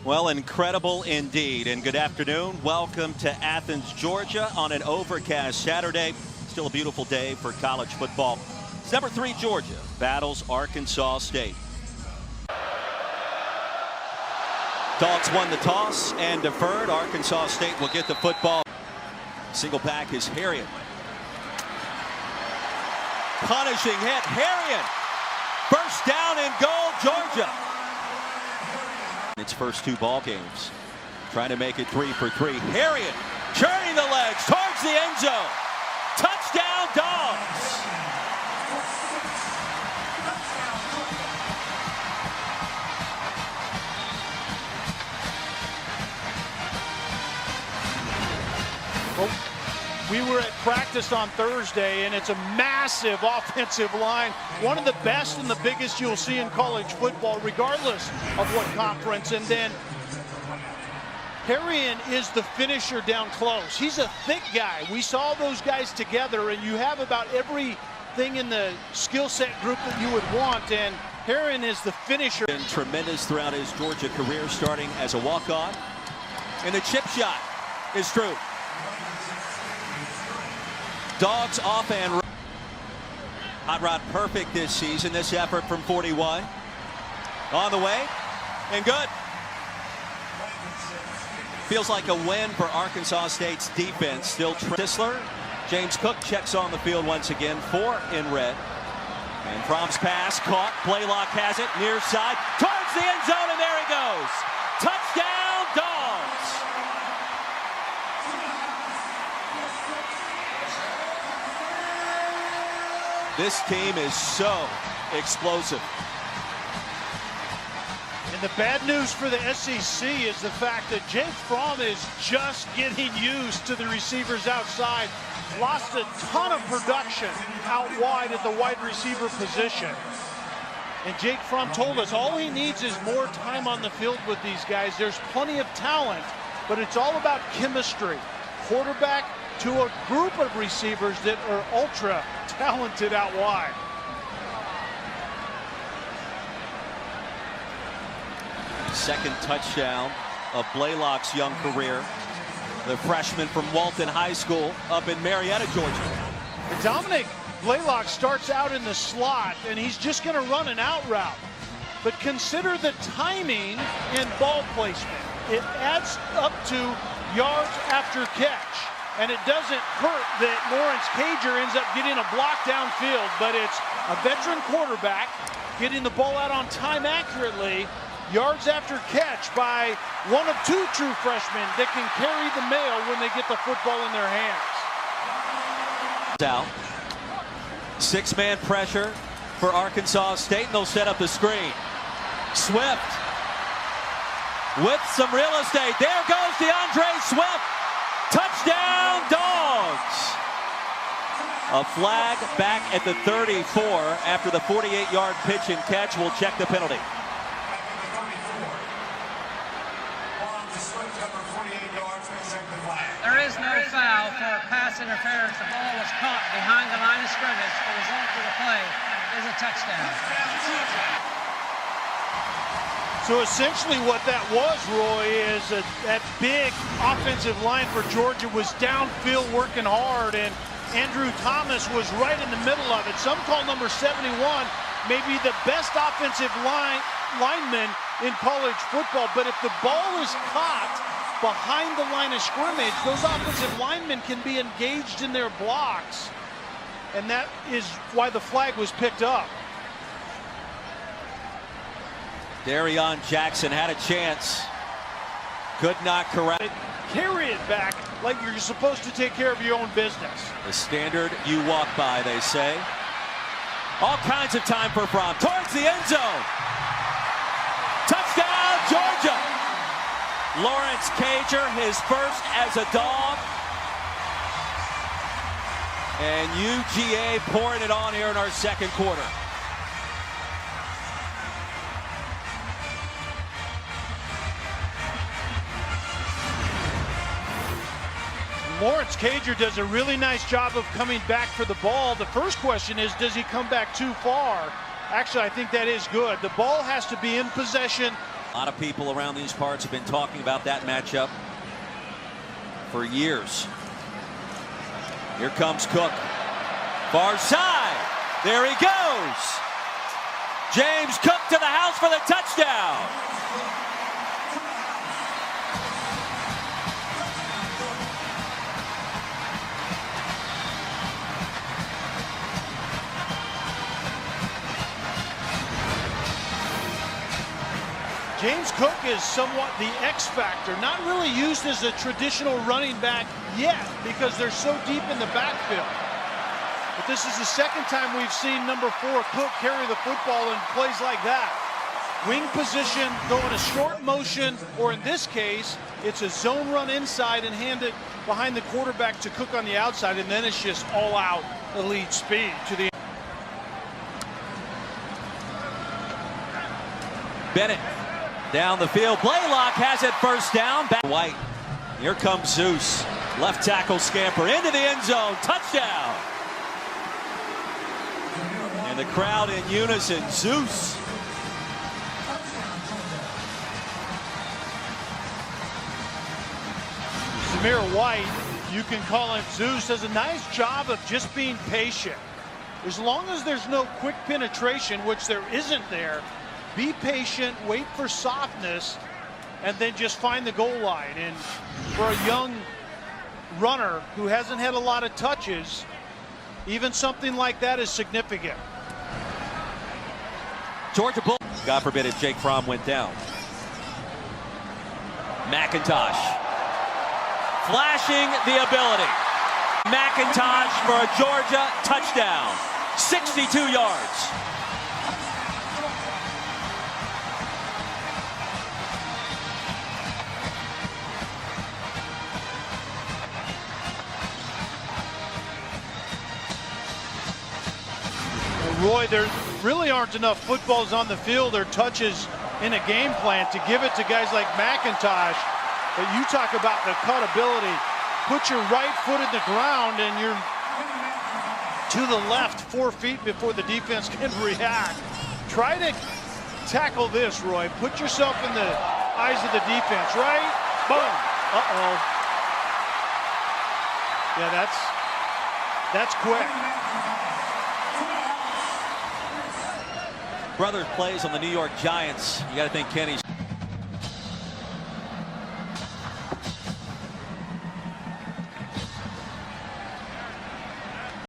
Well, incredible indeed. And good afternoon. Welcome to Athens, Georgia on an overcast Saturday. Still a beautiful day for college football. It's number 3 Georgia battles Arkansas State. Dogs won the toss and deferred. Arkansas State will get the football. Single back is Harriet. Punishing hit. Harriet. First down and goal, Georgia. Its first 2 ball games. Trying to make it 3 for 3. Harriet turning the legs towards the end zone. Touchdown, Dogs. Well, we were at practice on Thursday, and it's a massive offensive line. One of the best and the biggest you'll see in college football, regardless of what conference. And then Harriet is the finisher down close. He's a thick guy. We saw those guys together, and you have about everything in the skill set group that you would want, and Harriet is the finisher. Been tremendous throughout his Georgia career, starting as a walk-on. And the chip shot is true. Dogs off and hot rod perfect this season. This effort from 41 on the way and good. Feels like a win for Arkansas State's defense. Still Tisler. James Cook checks on the field once again. 4 in red. And Fromm's pass caught. Blaylock has it near side towards the end zone, and there he goes. Touchdown, Dogs. This team is so explosive. And the bad news for the SEC is the fact that Jake Fromm is just getting used to the receivers outside. Lost a ton of production out wide at the wide receiver position. And Jake Fromm told us all he needs is more time on the field with these guys. There's plenty of talent, but it's all about chemistry. Quarterback to a group of receivers that are ultra talented out wide. Second touchdown of Blaylock's young career. The freshman from Walton High School up in Marietta, Georgia. Dominic Blaylock starts out in the slot, and he's just going to run an out route. But consider the timing and ball placement. It adds up to yards after catch. And it doesn't hurt that Lawrence Cager ends up getting a block downfield, but it's a veteran quarterback getting the ball out on time accurately. Yards after catch by one of 2 true freshmen that can carry the mail when they get the football in their hands. Out. 6-man pressure for Arkansas State, and they'll set up the screen. Swift with some real estate. There goes DeAndre Swift. Touchdown, Dogs! A flag back at the 34 after the 48-yard pitch and catch. Will check the penalty. There is no foul for pass interference. The ball was caught behind the line of scrimmage. The result of the play is a touchdown. So essentially what that was, Roy, is that big offensive line for Georgia was downfield working hard, and Andrew Thomas was right in the middle of it. Some call number 71 maybe the best offensive lineman in college football, but if the ball is caught behind the line of scrimmage, those offensive linemen can be engaged in their blocks, and that is why the flag was picked up. Darion Jackson had a chance. Could not correct. Carry it back like you're supposed to take care of your own business. The standard you walk by, they say. All kinds of time for Fromm. Towards the end zone. Touchdown, Georgia. Lawrence Cager, his first as a Dog. And UGA pouring it on here in our second quarter. Lawrence Cager does a really nice job of coming back for the ball. The first question is, does he come back too far? Actually, I think that is good. The ball has to be in possession A lot of people around these parts have been talking about that matchup for years. Here comes Cook. Far side. There he goes. James Cook to the house for the touchdown. James Cook is somewhat the X factor, not really used as a traditional running back yet because they're so deep in the backfield. But this is the second time we've seen number 4 Cook carry the football in plays like that. Wing position, throwing a short motion, or in this case, it's a zone run inside and hand it behind the quarterback to Cook on the outside, and then it's just all out elite speed to the Bennett down the field. Blaylock has it first down. Back White. Here comes Zeus. Left tackle scamper into the end zone. Touchdown. And the crowd in unison. Zeus. Zamir White, you can call him Zeus, does a nice job of just being patient. As long as there's no quick penetration, which there isn't there, be patient, wait for softness, and then just find the goal line. And for a young runner who hasn't had a lot of touches, even something like that is significant. Georgia Bull. God forbid if Jake Fromm went down. McIntosh. Flashing the ability. McIntosh for a Georgia touchdown. 62 yards. Roy, there really aren't enough footballs on the field or touches in a game plan to give it to guys like McIntosh. But you talk about the cut ability. Put your right foot in the ground and you're to the left 4 feet before the defense can react. Try to tackle this, Roy. Put yourself in the eyes of the defense, right? Boom. Uh-oh. Yeah, that's quick. Brother plays on the New York Giants. You got to think Kenny's